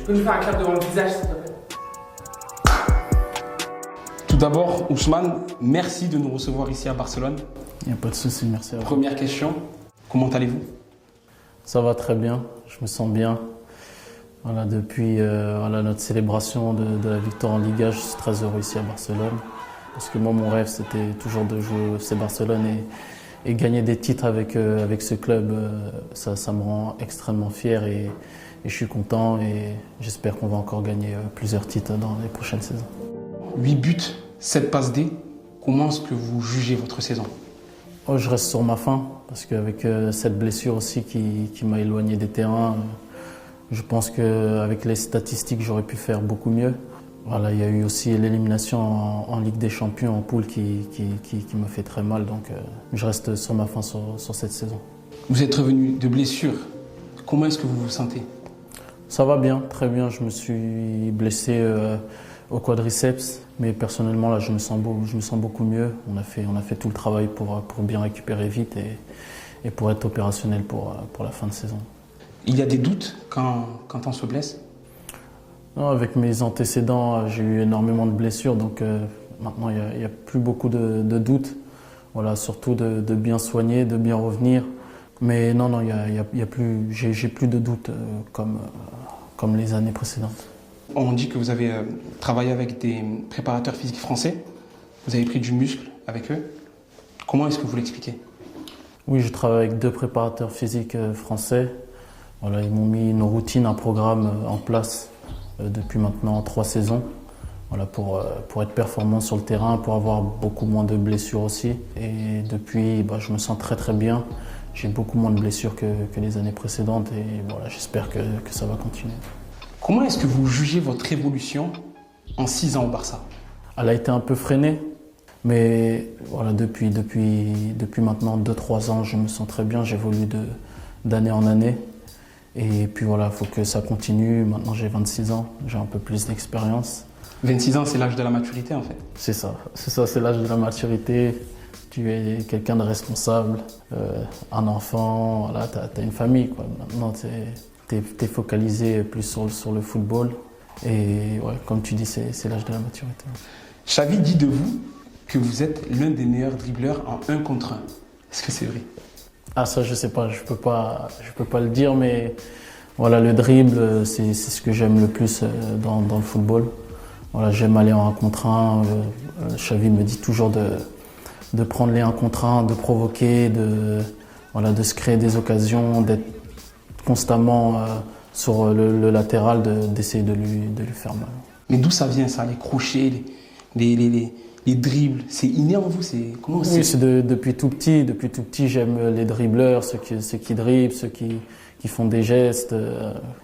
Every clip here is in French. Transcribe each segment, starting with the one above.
Tu peux nous faire un clap devant le visage, s'il te plaît? Tout d'abord, Ousmane, merci de nous recevoir ici à Barcelone. Il n'y a pas de souci, merci à vous. Première question, comment allez-vous? Ça va très bien, je me sens bien. Voilà, depuis notre célébration de la victoire en Liga, je suis très heureux ici à Barcelone. Parce que moi, mon rêve, c'était toujours de jouer au FC Barcelone et gagner des titres avec ce club. Ça me rend extrêmement fier et je suis content et j'espère qu'on va encore gagner plusieurs titres dans les prochaines saisons. 8 buts, 7 passes D. Comment est-ce que vous jugez votre saison? Oh, je reste sur ma faim parce qu'avec cette blessure aussi qui m'a éloigné des terrains, je pense qu'avec les statistiques, j'aurais pu faire beaucoup mieux. Voilà, il y a eu aussi l'élimination en Ligue des Champions en poule qui me fait très mal, donc je reste sur ma faim sur cette saison. Vous êtes revenu de blessure. Comment est-ce que vous vous sentez? Ça va bien, très bien. Je me suis blessé au quadriceps, mais personnellement là, je me sens beaucoup mieux. On a fait tout le travail pour bien récupérer vite et pour être opérationnel pour la fin de saison. Il y a des doutes quand on se blesse? Non, avec mes antécédents, j'ai eu énormément de blessures, donc maintenant il n'y a plus beaucoup de doutes. Voilà, surtout de bien soigner, de bien revenir. Mais non, j'ai plus de doutes comme les années précédentes. On dit que vous avez travaillé avec des préparateurs physiques français. Vous avez pris du muscle avec eux. Comment est-ce que vous l'expliquez? Oui, je travaille avec 2 préparateurs physiques français. Voilà, ils m'ont mis une routine, un programme en place depuis maintenant 3 saisons. Voilà, pour être performant sur le terrain, pour avoir beaucoup moins de blessures aussi. Et depuis, je me sens très très bien. J'ai beaucoup moins de blessures que les années précédentes et voilà, j'espère que ça va continuer. Comment est-ce que vous jugez votre évolution en 6 ans au Barça? Elle a été un peu freinée, mais voilà, depuis maintenant 2-3 ans, je me sens très bien. J'évolue d'année en année. Et puis voilà, il faut que ça continue. Maintenant, j'ai 26 ans, j'ai un peu plus d'expérience. 26 ans, c'est l'âge de la maturité en fait. C'est ça, c'est l'âge de la maturité. Tu es quelqu'un de responsable, un enfant, voilà, tu as une famille, quoi. Maintenant, tu es focalisé plus sur le football. Et ouais, comme tu dis, c'est l'âge de la maturité. Xavi dit de vous que vous êtes l'un des meilleurs dribbleurs en 1 contre 1. Est-ce que c'est vrai? Ah, ça, je sais pas, je peux pas le dire, mais voilà, le dribble, c'est ce que j'aime le plus dans le football. Voilà, j'aime aller en 1 contre 1. Xavi me dit toujours de prendre les 1 contre 1, de provoquer, de se créer des occasions, d'être constamment sur le latéral, d'essayer de lui faire mal. Mais d'où ça vient ça, les crochets, les dribbles? C'est inné en vous? Oui, c'est depuis tout petit, j'aime les dribbleurs, ceux qui dribblent, ceux qui font des gestes.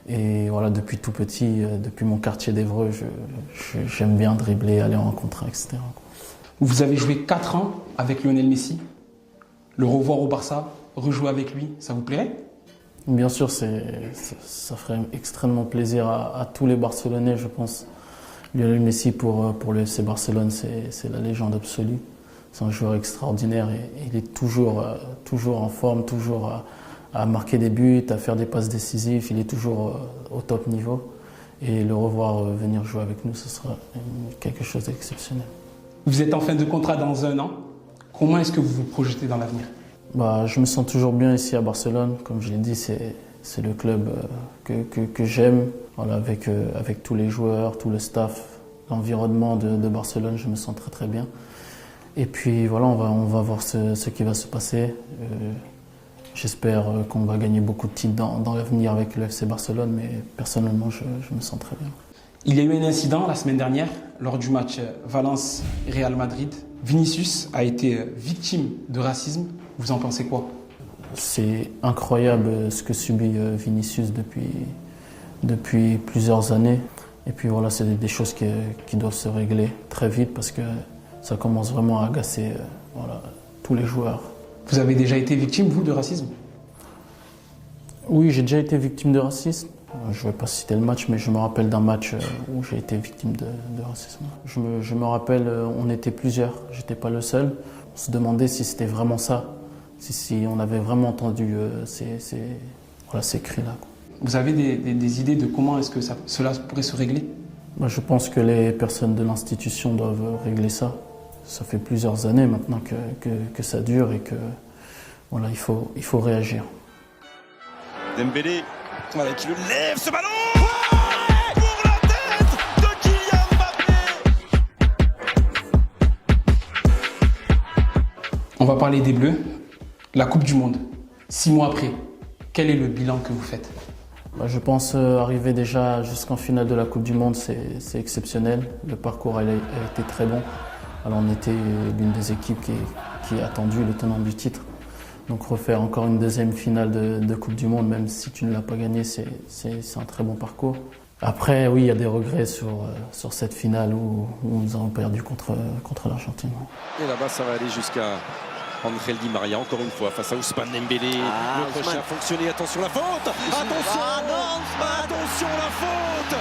Et voilà, depuis tout petit, depuis mon quartier d'Évreux, j'aime bien dribbler, aller en 1 contre 1, etc. Vous avez joué 4 ans avec Lionel Messi. Le revoir au Barça, rejouer avec lui, ça vous plairait? Bien sûr, ça ferait extrêmement plaisir à tous les Barcelonais, je pense. Lionel Messi pour le FC Barcelone, c'est la légende absolue. C'est un joueur extraordinaire et il est toujours en forme, toujours à marquer des buts, à faire des passes décisives. Il est toujours au top niveau. Et le revoir venir jouer avec nous, ce sera quelque chose d'exceptionnel. Vous êtes en fin de contrat dans 1 an. Comment est-ce que vous vous projetez dans l'avenir? Je me sens toujours bien ici à Barcelone. Comme je l'ai dit, c'est le club que j'aime. Voilà, avec tous les joueurs, tout le staff, l'environnement de Barcelone, je me sens très très bien. Et puis voilà, on va voir ce qui va se passer. J'espère qu'on va gagner beaucoup de titres dans l'avenir avec le FC Barcelone, mais personnellement, je me sens très bien. Il y a eu un incident la semaine dernière lors du match Valence-Real Madrid. Vinicius a été victime de racisme. Vous en pensez quoi? C'est incroyable ce que subit Vinicius depuis plusieurs années. Et puis voilà, c'est des choses qui doivent se régler très vite parce que ça commence vraiment à agacer tous les joueurs. Vous avez déjà été victime, vous, de racisme? Oui, j'ai déjà été victime de racisme. Je ne vais pas citer le match, mais je me rappelle d'un match où j'ai été victime de racisme. Je me rappelle, on était plusieurs, j'étais pas le seul. On se demandait si c'était vraiment ça, si on avait vraiment entendu ces cris-là. Vous avez des idées de comment est-ce que cela pourrait se régler? Bah, je pense que les personnes de l'institution doivent régler ça. Ça fait plusieurs années maintenant que ça dure et que voilà, il faut réagir. Dembélé, voilà, qui le lève ce ballon pour la tête de Kylian Mbappé. On va parler des Bleus. La Coupe du Monde, 6 mois après, quel est le bilan que vous faites? Bah, je pense arriver déjà jusqu'en finale de la Coupe du Monde, c'est exceptionnel. Le parcours a été très bon. Alors on était l'une des équipes qui a attendu le tenant du titre. Donc refaire encore une deuxième finale de Coupe du Monde, même si tu ne l'as pas gagnée, c'est un très bon parcours. Après, oui, il y a des regrets sur cette finale où nous avons perdu contre l'Argentine. Et là-bas, ça va aller jusqu'à Angel Di Maria, encore une fois, face à Ousmane Dembélé. Le crochet a fonctionné, attention la faute. Attention, attention la faute.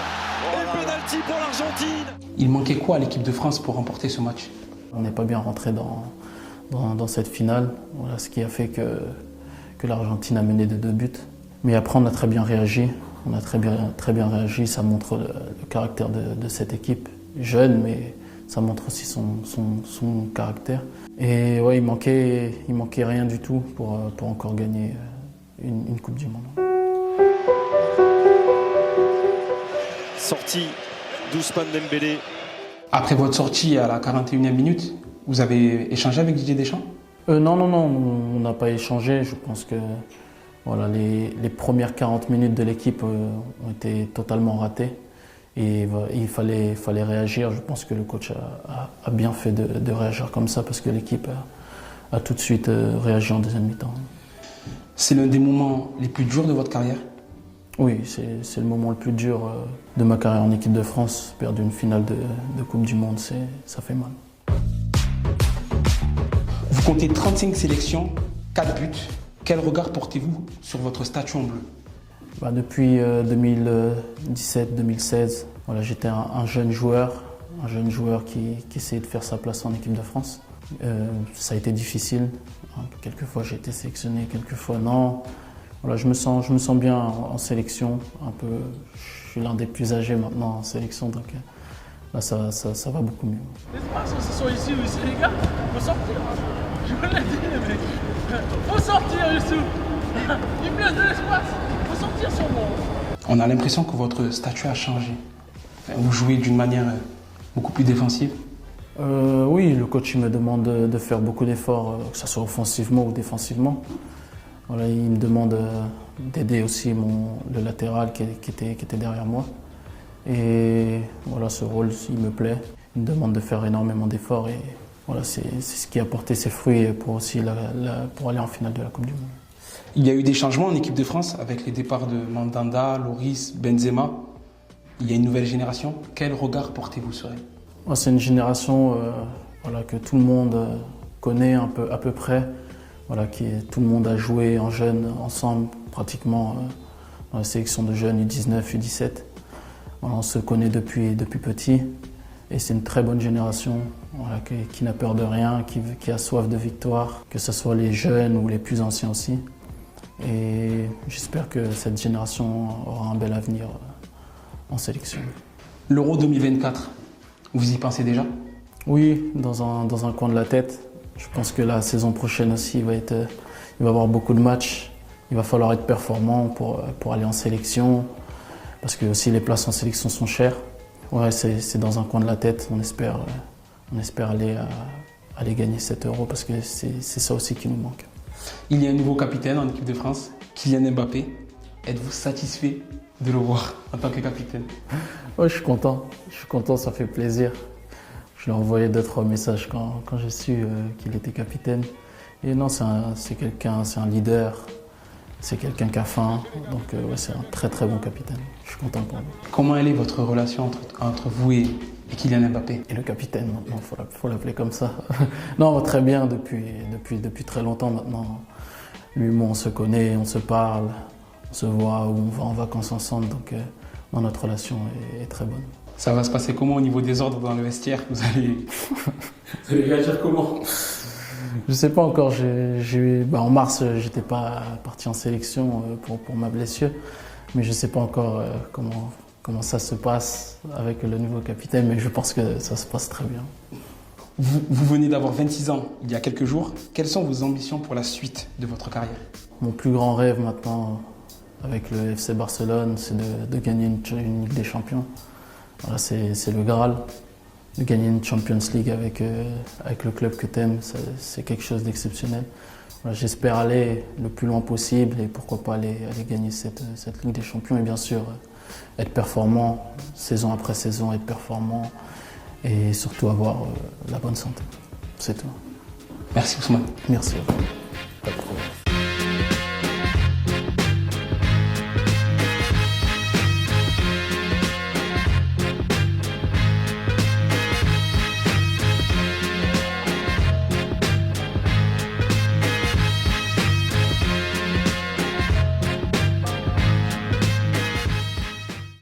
Et penalty pour l'Argentine. Il manquait quoi à l'équipe de France pour remporter ce match? On n'est pas bien rentré dans cette finale, voilà ce qui a fait que l'Argentine a mené de 2 buts. Mais après, on a très bien réagi. On a très bien réagi. Ça montre le caractère de cette équipe jeune, mais ça montre aussi son caractère. Et ouais, il manquait rien du tout pour encore gagner une Coupe du Monde. Sortie d'Ousmane Dembélé. Après votre sortie à la 41e minute, vous avez échangé avec Didier Deschamps? Non, on n'a pas échangé. Je pense que voilà, les premières 40 minutes de l'équipe ont été totalement ratées. Et il fallait réagir. Je pense que le coach a bien fait de réagir comme ça parce que l'équipe a tout de suite réagi en deuxième mi-temps. C'est l'un des moments les plus durs de votre carrière? Oui, c'est le moment le plus dur de ma carrière en équipe de France. Perdre une finale de Coupe du Monde, ça fait mal. Vous comptez 35 sélections, 4 buts. Quel regard portez-vous sur votre statut en bleu? Depuis 2017-2016, voilà, j'étais un jeune joueur qui essayait de faire sa place en équipe de France. Ça a été difficile. Quelquefois j'ai été sélectionné, quelquefois non. Voilà, je me sens bien en sélection. Je suis l'un des plus âgés maintenant en sélection, donc là ça va beaucoup mieux. Les espaces, ce sont ici ou ici, les gars. Faut sortir. Je vous l'ai dit, les mecs. Faut sortir, Youssou. Il me laisse de l'espace. Faut sortir sur moi. On a l'impression que votre statut a changé. Vous jouez d'une manière beaucoup plus défensive? Oui, le coach il me demande de faire beaucoup d'efforts, que ce soit offensivement ou défensivement. Voilà, il me demande d'aider aussi le latéral qui était derrière moi. Et voilà, ce rôle, il me plaît. Il me demande de faire énormément d'efforts et voilà, c'est ce qui a porté ses fruits pour aller en finale de la Coupe du Monde. Il y a eu des changements en équipe de France avec les départs de Mandanda, Loris, Benzema. Il y a une nouvelle génération. Quel regard portez-vous sur elle? C'est une génération voilà, que tout le monde connaît à peu près. Voilà, tout le monde a joué en jeune ensemble, pratiquement dans la sélection de jeunes U19, U17. Voilà, on se connaît depuis petit et c'est une très bonne génération voilà, qui n'a peur de rien, qui a soif de victoire, que ce soit les jeunes ou les plus anciens aussi. Et j'espère que cette génération aura un bel avenir en sélection. L'Euro 2024, vous y pensez déjà? Oui, dans un coin de la tête. Je pense que la saison prochaine aussi, il va y avoir beaucoup de matchs. Il va falloir être performant pour aller en sélection, parce que aussi les places en sélection sont chères. Ouais, c'est dans un coin de la tête. On espère aller gagner cet Euro, parce que c'est ça aussi qui nous manque. Il y a un nouveau capitaine en équipe de France, Kylian Mbappé. Êtes-vous satisfait de le voir en tant que capitaine? Ouais, je suis content, ça fait plaisir. Je lui ai envoyé 2-3 messages quand j'ai su qu'il était capitaine. Et non, c'est un leader, c'est quelqu'un qui a faim. Donc ouais, c'est un très très bon capitaine. Je suis content pour lui. Comment elle est votre relation entre vous et Kylian Mbappé? Et le capitaine maintenant, faut l'appeler comme ça. Non, très bien depuis très longtemps maintenant. Lui et moi, on se connaît, on se parle, on se voit, on va en vacances ensemble. Donc notre relation est très bonne. Ça va se passer comment au niveau des ordres dans le vestiaire? Vous allez réagir comment? Je sais pas encore. En mars, j'étais pas parti en sélection pour ma blessure. Mais je ne sais pas encore comment ça se passe avec le nouveau capitaine, mais je pense que ça se passe très bien. Vous venez d'avoir 26 ans il y a quelques jours. Quelles sont vos ambitions pour la suite de votre carrière? Mon plus grand rêve maintenant avec le FC Barcelone, c'est de gagner une Ligue des Champions. Voilà, c'est le Graal. De gagner une Champions League avec le club que tu aimes, c'est quelque chose d'exceptionnel. Voilà, j'espère aller le plus loin possible et pourquoi pas aller gagner cette Ligue des Champions. Et bien sûr, être performant, saison après saison, être performant et surtout avoir la bonne santé. C'est tout. Merci Ousmane. Merci à vous.